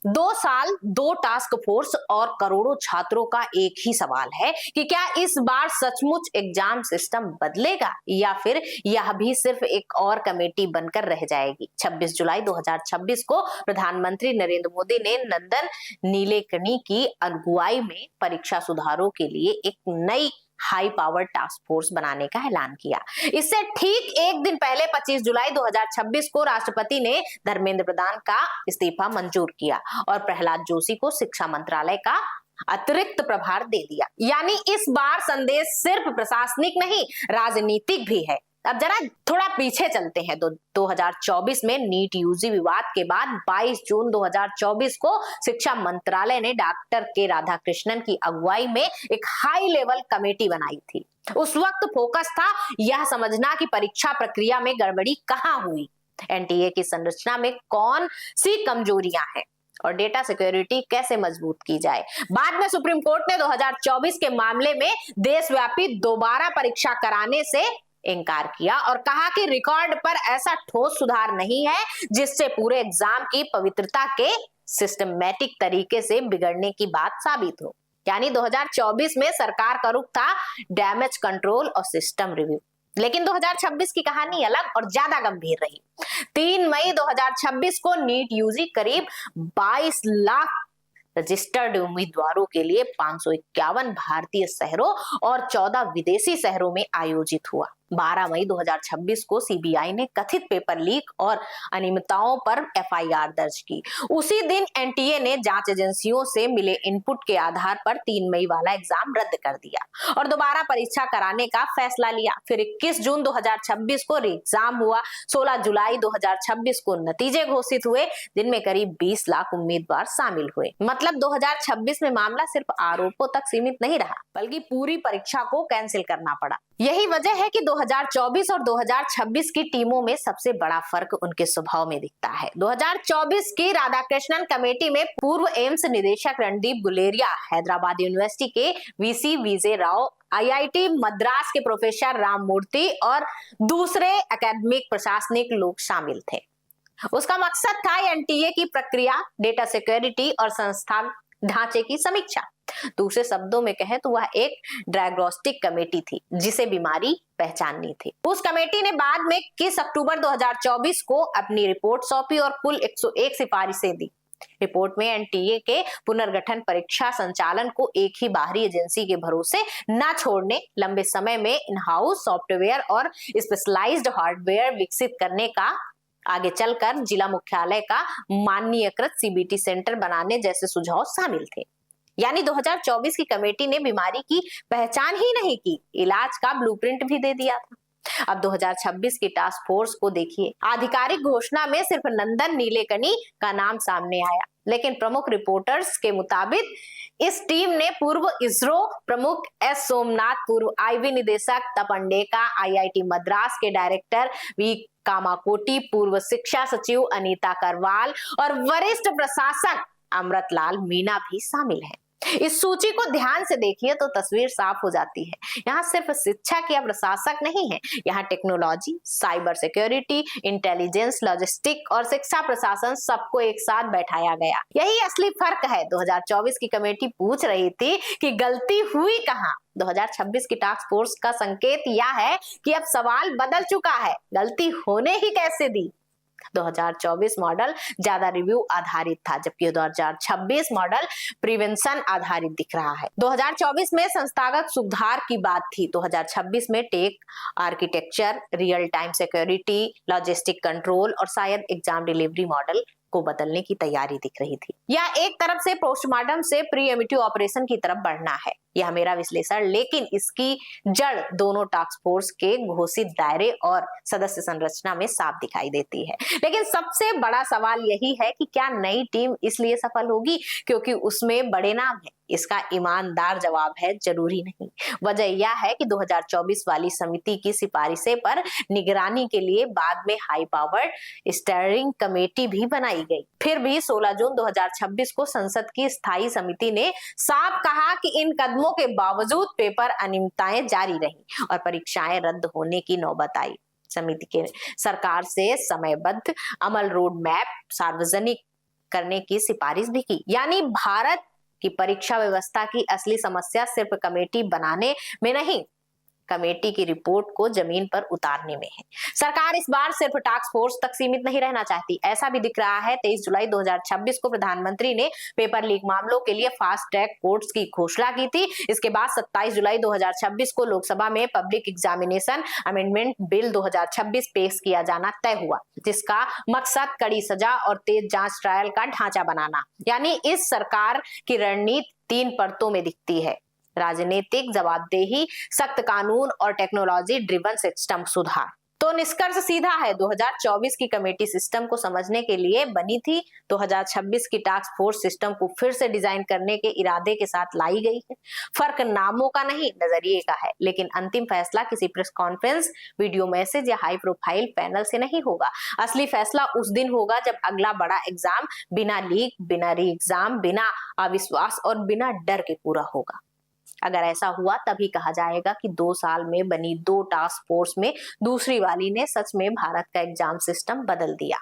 2 साल, 2 task force और करोड़ों छात्रों का एक ही सवाल है कि क्या इस बार सचमुच एग्जाम सिस्टम बदलेगा या फिर यह भी सिर्फ एक और कमेटी बनकर रह जाएगी। 26 जुलाई 2026 को प्रधानमंत्री नरेंद्र मोदी ने नंदन नीलेकणी की अगुवाई में परीक्षा सुधारों के लिए एक नई हाई पावर टास्क फोर्स बनाने का ऐलान किया। इससे ठीक एक दिन पहले 25 जुलाई 2026 को राष्ट्रपति ने धर्मेंद्र प्रधान का इस्तीफा मंजूर किया और प्रहलाद जोशी को शिक्षा मंत्रालय का अतिरिक्त प्रभार दे दिया। यानी इस बार संदेश सिर्फ प्रशासनिक नहीं, राजनीतिक भी है। अब जरा थोड़ा पीछे चलते हैं। 2024 में नीट यूजी विवाद के बाद 22 जून 2024 को शिक्षा मंत्रालय ने डॉक्टर के राधाकृष्णन की अगुवाई में एक हाई लेवल कमेटी बनाई थी। उस वक्त फोकस था यह समझना कि परीक्षा प्रक्रिया में गड़बड़ी कहां हुई, एनटीए की संरचना में कौन सी कमजोरियां हैं और डेटा सिक्योरिटी कैसे मजबूत की जाए। बाद में सुप्रीम कोर्ट ने 2024 के मामले में देशव्यापी दोबारा परीक्षा कराने से इनकार किया और कहा कि रिकॉर्ड पर ऐसा ठोस सुधार नहीं है जिससे पूरे एग्जाम की पवित्रता के सिस्टमैटिक तरीके से बिगड़ने की बात साबित हो। यानी 2024 में सरकार का रुख था डैमेज कंट्रोल और सिस्टम रिव्यू, लेकिन 2026 की कहानी अलग और ज्यादा गंभीर रही। 3 मई 2026 को नीट यूजी करीब 22 लाख रजिस्टर्ड उम्मीदवारों के लिए 551 भारतीय शहरों और 14 विदेशी शहरों में आयोजित हुआ। 12 मई 2026 को सीबीआई ने कथित पेपर लीक और अनियमितताओं पर एफआईआर दर्ज की। उसी दिन एनटीए ने जांच एजेंसियों से मिले इनपुट के आधार पर 3 मई वाला एग्जाम रद्द कर दिया और दोबारा परीक्षा कराने का फैसला लिया। फिर 21 जून 2026 को एग्जाम हुआ। 16 जुलाई 2026 को नतीजे घोषित हुए, जिनमें करीब 20 लाख उम्मीदवार शामिल हुए। मतलब 2026 में मामला सिर्फ आरोपों तक सीमित नहीं रहा, बल्कि पूरी परीक्षा को कैंसिल करना पड़ा। यही वजह है कि 2024 और 2026 की टीमों में सबसे बड़ा फर्क उनके स्वभाव में दिखता है। 2024 की राधाकृष्णन कमेटी में पूर्व एम्स निदेशक रणदीप गुलेरिया, हैदराबाद यूनिवर्सिटी के वीसी विजय राव, आईआईटी मद्रास के प्रोफेसर राम मूर्ति और दूसरे एकेडमिक प्रशासनिक लोग शामिल थे। उसका मकसद था एनटीए की प्रक्रिया, डेटा सिक्योरिटी और संस्था ढांचे की समीक्षा। दूसरे शब्दों में कहें तो वह एक डायग्नोस्टिक कमेटी थी जिसे बीमारी पहचाननी थी। उस कमेटी ने बाद में 21 अक्टूबर 2024 को अपनी रिपोर्ट सौंपी और कुल 101 सिफारिशें दी। रिपोर्ट में एनटीए के पुनर्गठन, परीक्षा संचालन को एक ही बाहरी एजेंसी के भरोसे न छोड़ने, लंबे समय में इन हाउस सॉफ्टवेयर और स्पेशलाइज्ड हार्डवेयर विकसित करने का, आगे चलकर जिला मुख्यालय का मानकीकृत सीबीटी सेंटर बनाने जैसे सुझाव शामिल थे। यानी 2024 की कमेटी ने बीमारी की पहचान ही नहीं की, इलाज का ब्लूप्रिंट भी दे दिया था। अब 2026 की टास्क फोर्स को देखिए। आधिकारिक घोषणा में सिर्फ नंदन नीलेकणी का नाम सामने आया, लेकिन प्रमुख रिपोर्टर्स के मुताबिक इस टीम ने पूर्व इसरो प्रमुख एस सोमनाथ, पूर्व आईबी निदेशक तपंडेका, आईआईटी मद्रास के डायरेक्टर वी कामाकोटी, पूर्व शिक्षा सचिव अनीता करवाल और वरिष्ठ प्रशासक अमृतलाल मीना भी शामिल हैं। इस सूची को ध्यान से देखिए तो तस्वीर साफ हो जाती है। यहाँ सिर्फ शिक्षक या प्रशासक नहीं है, यहाँ technology, cyber security, intelligence, logistic और शिक्षा प्रशासन सबको एक साथ बैठाया गया। यही असली फर्क है। 2024 की कमेटी पूछ रही थी कि गलती हुई कहाँ। 2026 की टास्क फोर्स का संकेत यह है कि अब सवाल बदल चुका है, गलती होने ही कैसे दी। 2024 मॉडल ज्यादा रिव्यू आधारित था, जबकि 2026 मॉडल प्रिवेंशन आधारित दिख रहा है। 2024 में संस्थागत सुधार की बात थी, 2026 में tech architecture, real time security, logistic control और शायद एग्जाम डिलीवरी मॉडल को बदलने की तैयारी दिख रही थी। यह एक तरफ से पोस्टमार्टम से प्रीएम्प्टिव ऑपरेशन की तरफ बढ़ना है, यह मेरा विश्लेषण, लेकिन इसकी जड़ दोनों टास्क फोर्स के घोषित दायरे और सदस्य संरचना में साफ दिखाई देती है। लेकिन सबसे बड़ा सवाल यही है कि क्या नई टीम इसलिए सफल होगी क्योंकि उसमें बड़े नाम है? इसका ईमानदार जवाब है जरूरी नहीं। वजह यह है कि 2024 वाली समिति की सिफारिशें पर निगरानी के लिए बाद में हाई पावर्ड स्टीयरिंग कमेटी भी बनाई गई। फिर भी 16 जून 2026 को संसद की स्थायी समिति ने साफ कहा कि इन कदमों के बावजूद पेपर अनियमितताएं जारी रही और परीक्षाएं रद्द होने की नौबत आई। समिति के सरकार से समयबद्ध अमल रोड मैप, सार्वजनिक करने की सिफारिश भी की। यानी भारत की परीक्षा व्यवस्था की असली समस्या सिर्फ कमेटी बनाने में नहीं, कमेटी की रिपोर्ट को जमीन पर उतारने में है। सरकार इस बार सिर्फ टास्क फोर्स तक सीमित नहीं रहना चाहती, ऐसा भी दिख रहा है। 23 जुलाई 2026 को प्रधानमंत्री ने पेपर लीक मामलों के लिए फास्ट ट्रैक कोर्ट्स की घोषणा की थी। इसके बाद 27 जुलाई 2026 को लोकसभा में पब्लिक एग्जामिनेशन अमेंडमेंट बिल 2026 पेश किया जाना तय हुआ, जिसका मकसद कड़ी सजा और तेज जांच ट्रायल का ढांचा बनाना। यानी इस सरकार की रणनीति 3 परतों में दिखती है: राजनीतिक जवाबदेही, सख्त कानून और टेक्नोलॉजी ड्रिवन सिस्टम सुधार। तो निष्कर्ष सीधा है, 2024 की कमेटी सिस्टम को समझने के लिए बनी थी, 2026 की टास्क फोर्स सिस्टम को फिर से डिजाइन करने के इरादे के साथ लाई गई है। फर्क नामों का नहीं, नजरिए का है। लेकिन अंतिम फैसला किसी प्रेस कॉन्फ्रेंस, वीडियो मैसेज या हाई प्रोफाइल पैनल से नहीं होगा। असली फैसला उस दिन होगा जब अगला बड़ा एग्जाम बिना लीक, बिना री एग्जाम, बिना अविश्वास और बिना डर के पूरा होगा। अगर ऐसा हुआ तभी कहा जाएगा कि 2 साल में बनी 2 टास्क फोर्स में दूसरी वाली ने सच में भारत का एग्जाम सिस्टम बदल दिया।